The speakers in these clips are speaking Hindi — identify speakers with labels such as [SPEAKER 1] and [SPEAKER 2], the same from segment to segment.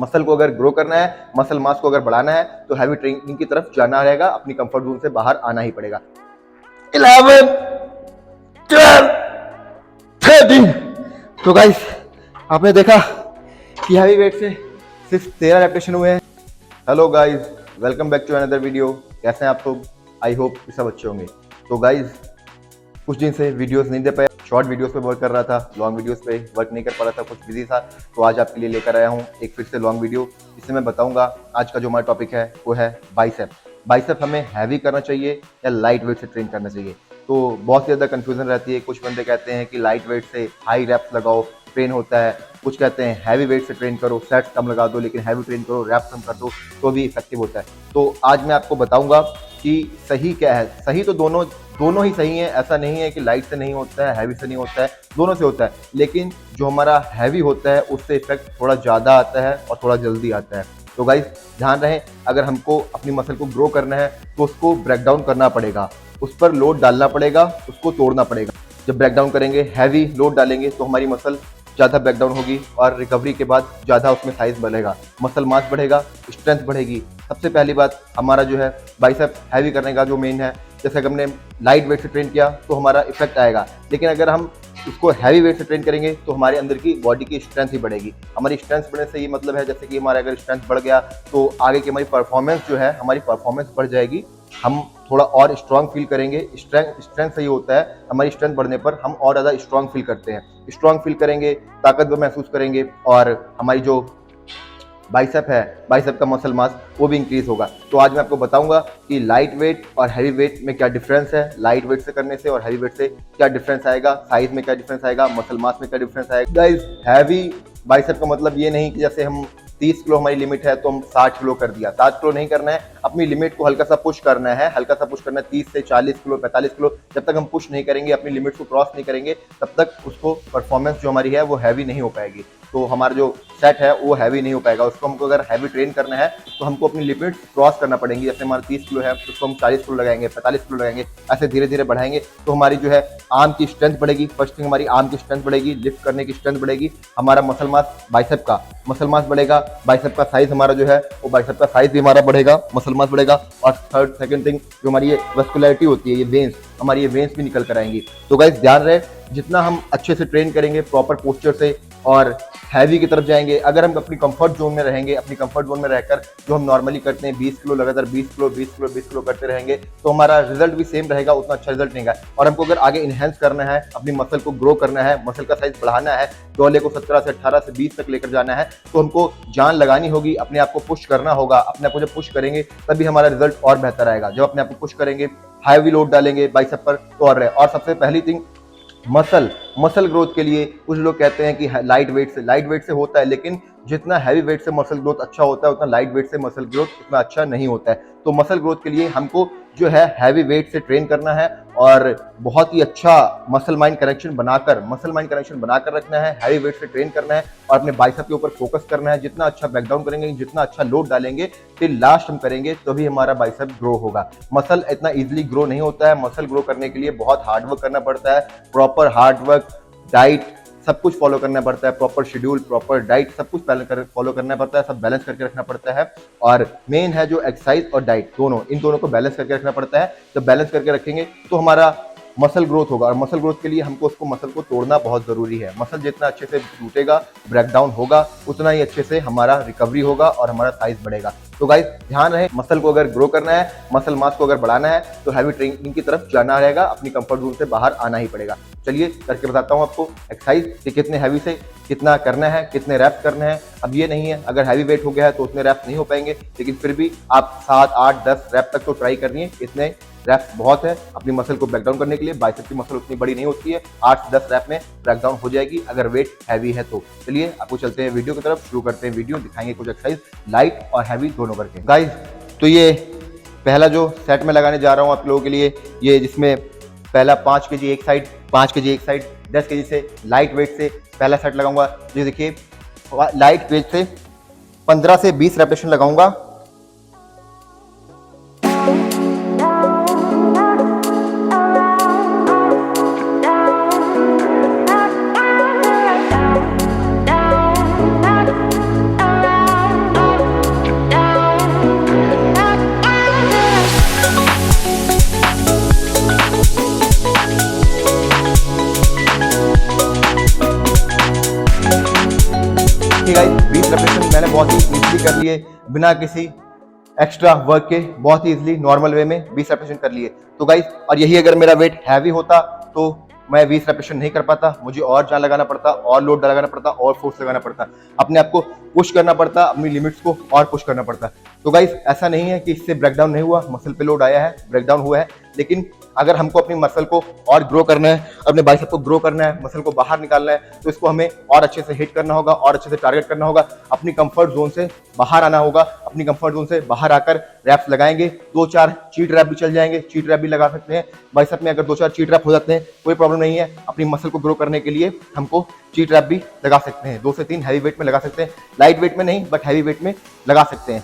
[SPEAKER 1] मसल को अगर ग्रो करना है, मसल मास को अगर बढ़ाना है तो हैवी ट्रेनिंग की तरफ जाना रहेगा, अपनी कंफर्ट जोन से बाहर आना ही पड़ेगा। 11, 12, 13। तो गाइस आपने देखा कि हैवी वेट से सिर्फ 13 रेपिटेशन हुए हैं। Hello guys, welcome back to another video. कैसे हैं आप लोग? आई होप कि सब अच्छे होंगे। तो गाइस कुछ दिन से वीडियोस नहीं दे पाया, शॉर्ट वीडियोस पे वर्क कर रहा था, लॉन्ग वीडियोस पे वर्क नहीं कर पा रहा था, कुछ बिजी था। तो आज आपके लिए लेकर आया हूँ एक फिर से लॉन्ग वीडियो। इसमें मैं बताऊंगा आज का जो हमारा टॉपिक है वो है बाइसेप। बाइसेप हमें हैवी करना चाहिए या लाइट वेट से ट्रेन करना चाहिए? तो बहुत ज़्यादा कंफ्यूजन रहती है। कुछ बंदे कहते हैं कि लाइट वेट से हाई रैप्स लगाओ, ट्रेन होता है। कुछ कहते हैं हैवी वेट से ट्रेन करो, सेट्स कम लगा दो लेकिन हैवी ट्रेन करो, रैप्स कम कर दो तो भी इफेक्टिव होता है। तो आज मैं आपको बताऊंगा कि सही क्या है। सही तो दोनों ही सही है, ऐसा नहीं है कि लाइट से नहीं होता है, हैवी से नहीं होता है, दोनों से होता है। लेकिन जो हमारा हैवी होता है उससे इफेक्ट थोड़ा ज़्यादा आता है और थोड़ा जल्दी आता है। तो गाइस ध्यान रहे, अगर हमको अपनी मसल को ग्रो करना है तो उसको ब्रेक डाउन करना पड़ेगा, उस पर लोड डालना पड़ेगा, उसको तोड़ना पड़ेगा। जब ब्रेक डाउन करेंगे, हैवी लोड डालेंगे तो हमारी मसल ज़्यादा ब्रेक डाउन होगी और रिकवरी के बाद ज़्यादा उसमें साइज बढ़ेगा, मसल मास बढ़ेगा, स्ट्रेंथ बढ़ेगी। सबसे पहली बात हमारा जो है बाइसेप हैवी करने का जो मेन है, जैसे अगर हमने लाइट वेट से ट्रेन किया तो हमारा इफेक्ट आएगा, लेकिन अगर हम उसको हैवी वेट से ट्रेन करेंगे तो हमारे अंदर की बॉडी की स्ट्रेंथ ही बढ़ेगी। हमारी स्ट्रेंथ बढ़ने से ये मतलब है जैसे कि हमारा अगर स्ट्रेंथ बढ़ गया तो आगे की हमारी परफॉर्मेंस जो है, हमारी परफॉर्मेंस बढ़ जाएगी, हम थोड़ा और स्ट्रांग फील करेंगे। स्ट्रेंथ सही होता है, हमारी स्ट्रेंथ बढ़ने पर हम और ज़्यादा स्ट्रांग फील करते हैं, स्ट्रांग फील करेंगे, ताकतवर महसूस करेंगे और हमारी जो बाइसेप है, बाइसेप का मसल मास वो भी इंक्रीज होगा। तो आज मैं आपको बताऊंगा कि लाइट वेट और हैवी वेट में क्या डिफरेंस है, लाइट वेट से करने से और हैवी वेट से क्या डिफरेंस आएगा, साइज में क्या डिफरेंस आएगा, मसल मास में क्या डिफरेंस आएगा। गाइस हैवी बाइसेप का मतलब ये नहीं कि जैसे हम 30 किलो हमारी लिमिट है तो हम 60 किलो कर दिया, 60 किलो नहीं करना है, अपनी लिमिट को हल्का सा पुश करना है, हल्का सा पुश करना है। 30 से 40 किलो, 45 किलो जब तक हम पुश नहीं करेंगे, अपनी लिमिट को क्रॉस नहीं करेंगे, तब तक उसको परफॉर्मेंस जो हमारी है वो हैवी नहीं हो पाएगी। तो हमारा जो सेट है वो हैवी नहीं हो पाएगा। उसको हमको अगर हैवी ट्रेन करना है तो हमको अपनी लिमिट क्रॉस करना पड़ेगी। जैसे हमारा 30 किलो है तो उसको हम 40 किलो लगाएंगे, 45 किलो लगाएंगे, ऐसे धीरे धीरे बढ़ाएंगे तो हमारी जो है आर्म की स्ट्रेंथ बढ़ेगी। फर्स्ट थिंग हमारी आर्म की स्ट्रेंथ बढ़ेगी, लिफ्ट करने की स्ट्रेंथ बढ़ेगी, हमारा मसल मास, बाइसेप का मसल मास बढ़ेगा, बाइसेप का साइज हमारा जो है वो बाइसेप का साइज भी हमारा बढ़ेगा, मसल मास बढ़ेगा। और सेकंड थिंग जो हमारी ये वस्कुलरिटी होती है, ये वेन्स, हमारी ये वेन्स भी निकल कर आएंगी। तो गाइस ध्यान रहे, जितना हम अच्छे से ट्रेन करेंगे प्रॉपर पोस्चर से और हैवी की तरफ जाएंगे, अगर हम अपनी कंफर्ट जोन में रहेंगे, अपनी कंफर्ट जोन में रहकर जो हम नॉर्मली करते हैं 20 किलो लगातार 20 किलो 20 किलो 20 किलो करते रहेंगे तो हमारा रिजल्ट भी सेम रहेगा, उतना अच्छा रिजल्ट नहीं आएगा। और हमको अगर आगे इनहेंस करना है, अपनी मसल को ग्रो करना है, मसल का साइज बढ़ाना है, डोले को 17 से 18 से 20 तक लेकर जाना है तो हमको जान लगानी होगी, अपने आप को पुश करना होगा। अपने आप को जब पुश करेंगे तभी हमारा रिजल्ट और बेहतर आएगा। जब अपने आप को पुश करेंगे, हैवी लोड डालेंगे बाइसेप पर तो और सबसे पहली थिंग मसल ग्रोथ के लिए कुछ लोग कहते हैं कि लाइट वेट से होता है, लेकिन जितना हैवी वेट से मसल ग्रोथ अच्छा होता है उतना लाइट वेट से मसल ग्रोथ उतना अच्छा नहीं होता है। तो मसल ग्रोथ के लिए हमको जो है हैवी वेट से ट्रेन करना है और बहुत ही अच्छा मसल माइंड कनेक्शन बनाकर रखना है, हैवी वेट से ट्रेन करना है और अपने बाइसेप के ऊपर फोकस करना है। जितना अच्छा बैकडाउन करेंगे, जितना अच्छा लोड डालेंगे, टिल लास्ट हम करेंगे तभी हमारा बाइसेप ग्रो होगा। मसल इतना इजीली ग्रो नहीं होता है, मसल ग्रो करने के लिए बहुत हार्डवर्क करना पड़ता है, प्रॉपर हार्डवर्क, डाइट सब कुछ फॉलो करना पड़ता है, प्रॉपर शेड्यूल, प्रॉपर डाइट सब कुछ फॉलो करना पड़ता है, सब बैलेंस करके रखना पड़ता है। और मेन है जो एक्सरसाइज और डाइट, इन दोनों को बैलेंस करके रखना पड़ता है। जब बैलेंस करके रखेंगे तो हमारा मसल ग्रोथ होगा और मसल ग्रोथ के लिए हमको उसको मसल को तोड़ना बहुत जरूरी है। मसल जितना अच्छे से टूटेगा, ब्रेकडाउन होगा, उतना ही अच्छे से हमारा रिकवरी होगा और हमारा साइज बढ़ेगा। तो गाइस ध्यान रहे, मसल को अगर ग्रो करना है, मसल मास को अगर बढ़ाना है तो हैवी ट्रेनिंग की तरफ जाना रहेगा, अपनी कंफर्ट जोन से बाहर आना ही पड़ेगा। चलिए करके बताता हूँ आपको एक्सरसाइज कि कितने हैवी से कितना करना है, कितने रैप्स करने हैं। अब ये नहीं है अगर हैवी वेट हो गया है तो उतने रैप्स नहीं हो पाएंगे, लेकिन फिर भी आप 7, 8, 10 रैप तक तो ट्राई करनी है। इतने रैप्स बहुत है अपनी मसल को ब्रेकडाउन करने के लिए। बाइसेप की मसल उतनी बड़ी नहीं होती है, 8 से 10 रैप में ब्रेकडाउन हो जाएगी अगर वेट हैवी है तो। चलिए आपको चलते हैं वीडियो की तरफ, शुरू करते हैं वीडियो, दिखाएंगे कुछ एक्सरसाइज लाइट और हैवी दोनों करके। गाइस तो ये पहला जो सेट में लगाने जा रहा हूँ आप लोगों के लिए, ये जिसमें पहला 5 kg एक साइड, 5 kg एक साइड, 10 kg से लाइट वेट से पहला सेट लगाऊंगा। ये देखिए लाइट वेट से 15 से 20 रेपिटेशन लगाऊंगा। रेपिटेशन मैंने बहुत ही इजीली कर लिए, बिना किसी एक्स्ट्रा वर्क के बहुत ही इजीली नॉर्मल वे में 20 रेपिटेशन कर लिए। तो गाइस, और यही अगर मेरा वेट हैवी होता तो मैं 20 रेपिटेशन नहीं कर पाता, मुझे और जान लगाना पड़ता, और लोड लगाना पड़ता, और फोर्स लगाना पड़ता, अपने आप को पुश करना पड़ता, अपनी लिमिट्स को और पुश करना पड़ता। तो गाइस, ऐसा नहीं है कि इससे ब्रेकडाउन नहीं हुआ, मसल पे लोड आया है, ब्रेकडाउन हुआ है, लेकिन अगर हमको अपनी मसल को और ग्रो करना है, अपने बाइसेप को ग्रो करना है, मसल को बाहर निकालना है, तो इसको हमें और अच्छे से हिट करना होगा, और अच्छे से टारगेट करना होगा, अपनी कंफर्ट जोन से बाहर आना होगा। अपनी कंफर्ट जोन से बाहर आकर रैप्स लगाएंगे, 2-4 चीट रैप भी चल जाएंगे, चीट रैप भी लगा सकते हैं बाइसेप में। अगर 2-4 चीट रैप हो जाते हैं कोई प्रॉब्लम नहीं है, अपनी मसल को ग्रो करने के लिए हमको चीट रैप भी लगा सकते हैं, 2 से 3 हैवी वेट में लगा सकते हैं, लाइट वेट में नहीं बट हैवी वेट में लगा सकते हैं।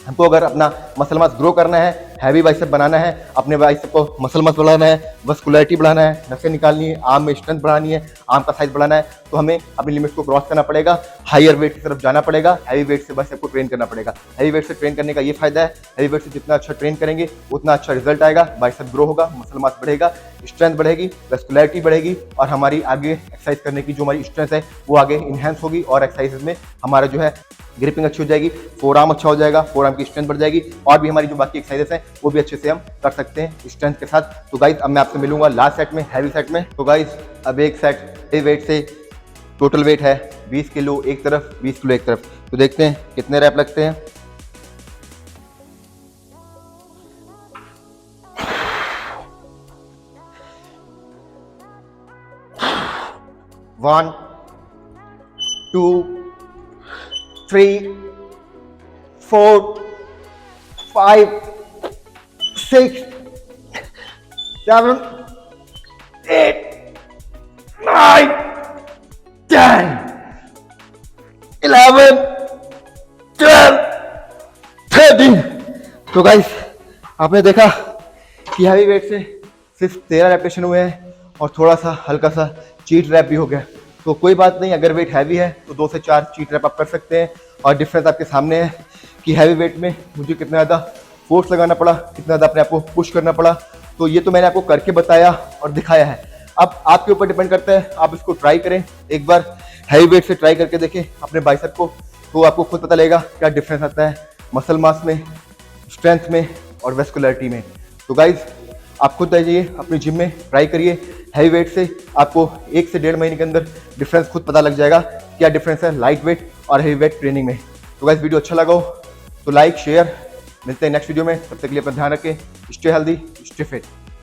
[SPEAKER 1] हमको अगर अपना मसल मास ग्रो करना है, हैवी बाइसेप बनाना है, अपने बाइसेप को मसल मास बढ़ाना है, मस्कुलरिटी बढ़ाना है, नसें निकालनी है, आर्म में स्ट्रेंथ बढ़ानी है, आर्म का साइज बढ़ाना है, तो हमें अपनी लिमिट्स को क्रॉस करना पड़ेगा, हायर वेट की तरफ जाना पड़ेगा, हैवी वेट से बाइसेप को ट्रेन करना पड़ेगा। हैवी वेट से ट्रेन करने का ये फायदा है, हैवी वेट से जितना अच्छा ट्रेन करेंगे उतना अच्छा रिजल्ट आएगा, बाइसेप ग्रो होगा, मसल मास बढ़ेगा, स्ट्रेंथ बढ़ेगी, मस्कुलरिटी बढ़ेगी, और हमारी आगे एक्सरसाइज करने की जो हमारी स्ट्रेंथ है वो आगे इनहेंस होगी, और एक्सरसाइजेज में हमारा जो है ग्रिपिंग अच्छी हो जाएगी, फोरआर्म अच्छा हो जाएगा, फोरआर्म की स्ट्रेंथ बढ़ जाएगी, और भी हमारी जो बाकी एक्सरसाइजेस हैं वो भी अच्छे से हम कर सकते हैं स्ट्रेंथ के साथ। तो गाइस, अब मैं आपसे मिलूंगा लास्ट सेट में, हैवी सेट में। तो गाइस, अब एक सेट हैवी वेट से टोटल वेट है 20 किलो एक तरफ, 20 किलो एक तरफ। तो देखते हैं कितने रैप लगते हैं। वन, 2, 3, 4, 5, 6, 7, 8, 9, 10, 11, 12, 13। तो गाइस, आपने देखा कि हैवी वेट से सिर्फ 13 रेपिटेशन हुए हैं, और थोड़ा सा हल्का सा चीट रैप भी हो गया। तो कोई बात नहीं, अगर वेट हैवी है तो 2 से 4 चीट रैप आप कर सकते हैं, और डिफरेंस आपके सामने है कि हैवी वेट में मुझे कितना ज़्यादा फोर्स लगाना पड़ा, कितना ज़्यादा अपने आप को पुश करना पड़ा। तो ये तो मैंने आपको करके बताया और दिखाया है। अब आपके ऊपर डिपेंड करता है, आप इसको ट्राई करें, एक बार हैवी वेट से ट्राई करके देखें अपने बाइसेप को, तो आपको खुद पता लगेगा क्या डिफरेंस आता है मसल मास में, स्ट्रेंथ में, और वेस्कुलरिटी में। तो गाइज, आप खुद जाइए अपनी जिम में, ट्राई करिए हैवी वेट से, आपको 1 से 1.5 महीने के अंदर डिफरेंस खुद पता लग जाएगा क्या डिफरेंस है लाइट वेट और हैवी वेट ट्रेनिंग में। तो गाइस, वीडियो अच्छा लगा हो तो लाइक शेयर, मिलते हैं नेक्स्ट वीडियो में, तब तक के लिए अपना ध्यान रखें, स्टे हेल्दी, स्टे फिट।